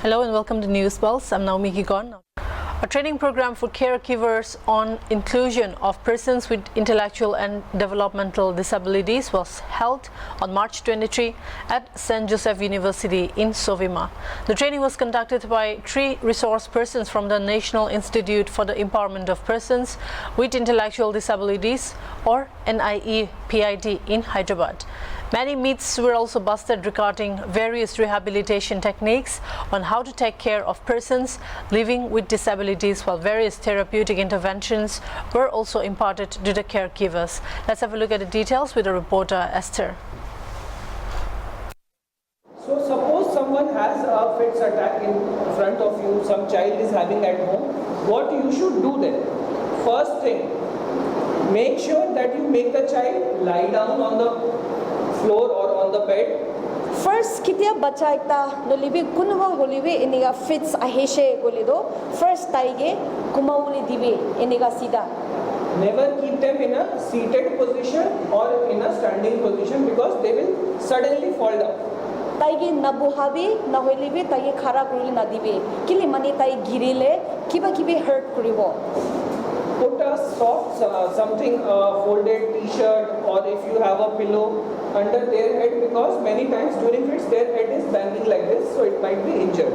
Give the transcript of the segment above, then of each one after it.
Hello and welcome to News Pulse. I'm Naomi Gigon. A training program for caregivers on inclusion of persons with intellectual and developmental disabilities was held on March 23 at St. Joseph University in Sovima. The training was conducted by 3 resource persons from the National Institute for the Empowerment of Persons with Intellectual Disabilities, or NIEPID, in Hyderabad. Many myths were also busted regarding various rehabilitation techniques on how to take care of persons living with disabilities, while various therapeutic interventions were also imparted to the caregivers. Let's have a look at the details with the reporter Esther. So suppose someone has a fits attack in front of you, some child is having at home, what you should do then? First thing, make sure that you make the child lie down on the floor or on the bed. First, kitia bacha ekta nolibi kunwa holibi iniga fits aheshe golido. First taige kumauli dibi iniga sida. Never keep them in a seated position or in a standing position because they will suddenly fall down. Taige nabuhabi naholibi taige khara kurili nadibi. Kili mani tai girile kiba kibi hurt kuribo. Put a soft something folded t-shirt, or if you have a pillow under their head, because many times during fits their head is banging like this, so it might be injured.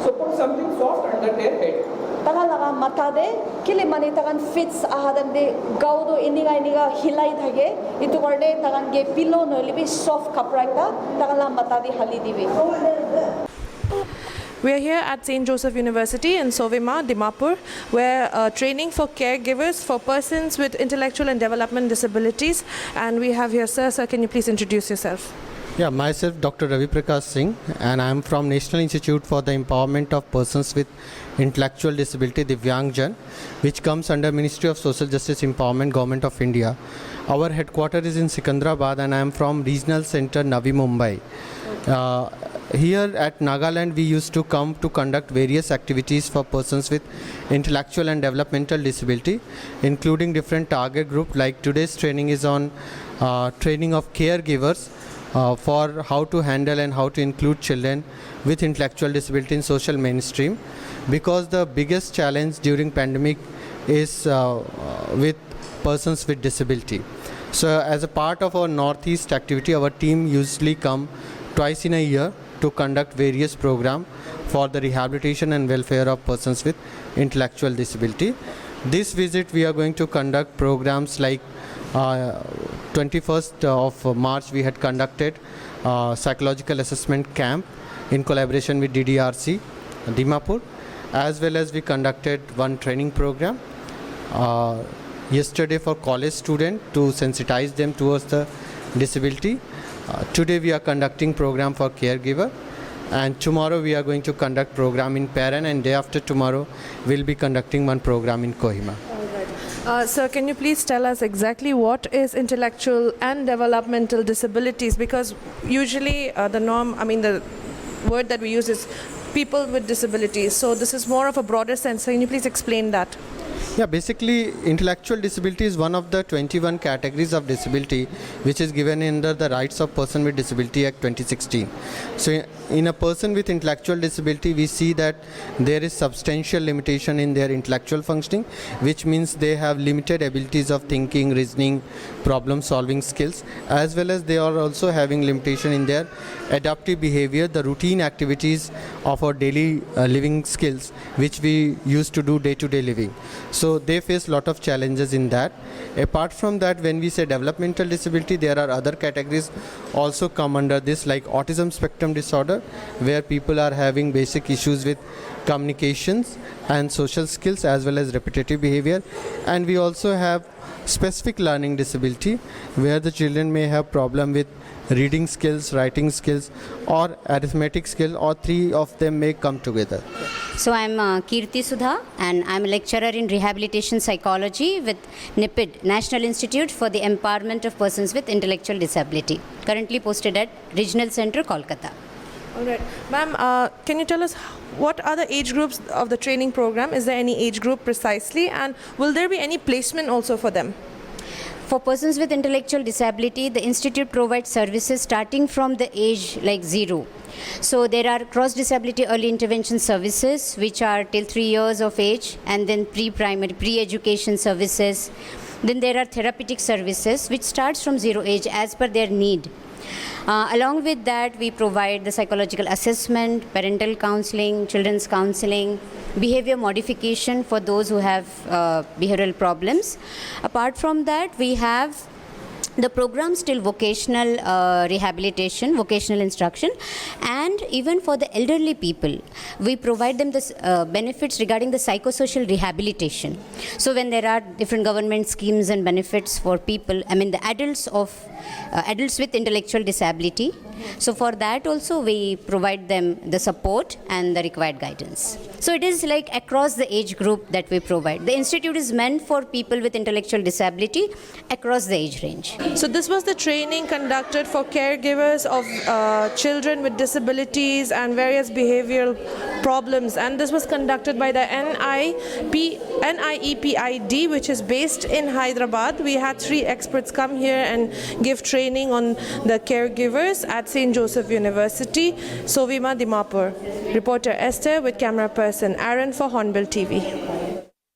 So put something soft under their head. Taga laga mata de kili mani tagan fits ahadan de gaudo iniga hilai thage. Itu karne tagan ge pillow nolibi soft kapra ekta taga la mata de hali dibi. We are here at St. Joseph University in Sovima, Dimapur, where training for caregivers for persons with intellectual and development disabilities. And we have here, sir, can you please introduce yourself? Yeah, myself Dr. Ravi Prakash Singh, and I am from National Institute for the Empowerment of Persons with Intellectual Disability, Divyangjan, which comes under Ministry of Social Justice Empowerment, Government of India. Our headquarters is in Sikandrabad, and I am from Regional Center, Navi Mumbai. Here at Nagaland, we used to come to conduct various activities for persons with intellectual and developmental disability, including different target groups. Like today's training is on training of caregivers for how to handle and how to include children with intellectual disability in social mainstream, because the biggest challenge during pandemic is with persons with disability. So as a part of our Northeast activity, our team usually come twice in a year to conduct various programs for the rehabilitation and welfare of persons with intellectual disability. This visit we are going to conduct programs like 21st of March we had conducted psychological assessment camp in collaboration with DDRC Dimapur, as well as we conducted one training program yesterday for college students to sensitize them towards the disability. Today we are conducting program for caregiver, and tomorrow we are going to conduct program in parent, and day after tomorrow we'll be conducting one program in Kohima. Sir, can you please tell us exactly what is intellectual and developmental disabilities? Because usually the word that we use is people with disabilities. So this is more of a broader sense. So can you please explain that? Yeah, basically intellectual disability is one of the 21 categories of disability which is given under the Rights of Person with Disability Act 2016. So in a person with intellectual disability, we see that there is substantial limitation in their intellectual functioning, which means they have limited abilities of thinking, reasoning, problem solving skills, as well as they are also having limitation in their adaptive behavior, the routine activities of our daily living skills which we used to do day-to-day living. So they face a lot of challenges in that. Apart from that, when we say developmental disability, there are other categories also come under this, like autism spectrum disorder, where people are having basic issues with communications and social skills as well as repetitive behavior. And we also have specific learning disability, where the children may have problem with reading skills, writing skills, or arithmetic skill, or 3 of them may come together. So I'm Kirti Sudha, and I'm a lecturer in rehabilitation psychology with NIPID, National Institute for the Empowerment of Persons with Intellectual Disability, currently posted at Regional Center, Kolkata. All right. Ma'am, can you tell us what are the age groups of the training program? Is there any age group precisely, and will there be any placement also for them? For persons with intellectual disability, the institute provides services starting from the age like 0. So there are cross-disability early intervention services which are till 3 years of age, and then pre-primary, pre-education services. Then there are therapeutic services which starts from 0 age as per their need. Along with that, we provide the psychological assessment, parental counseling, children's counseling, behavior modification for those who have behavioral problems. Apart from that, we have the programs till vocational rehabilitation, vocational instruction, and even for the elderly people, we provide them the benefits regarding the psychosocial rehabilitation. So when there are different government schemes and benefits for people, I mean the adults with intellectual disability, so for that also we provide them the support and the required guidance. So it is like across the age group that we provide. The institute is meant for people with intellectual disability across the age range. So this was the training conducted for caregivers of children with disabilities and various behavioral problems, and this was conducted by the NIEPID, which is based in Hyderabad. We had 3 experts come here and give training on the caregivers at St. Joseph University. Sovima Dimapur. Reporter Esther with camera person Aaron for Hornbill TV.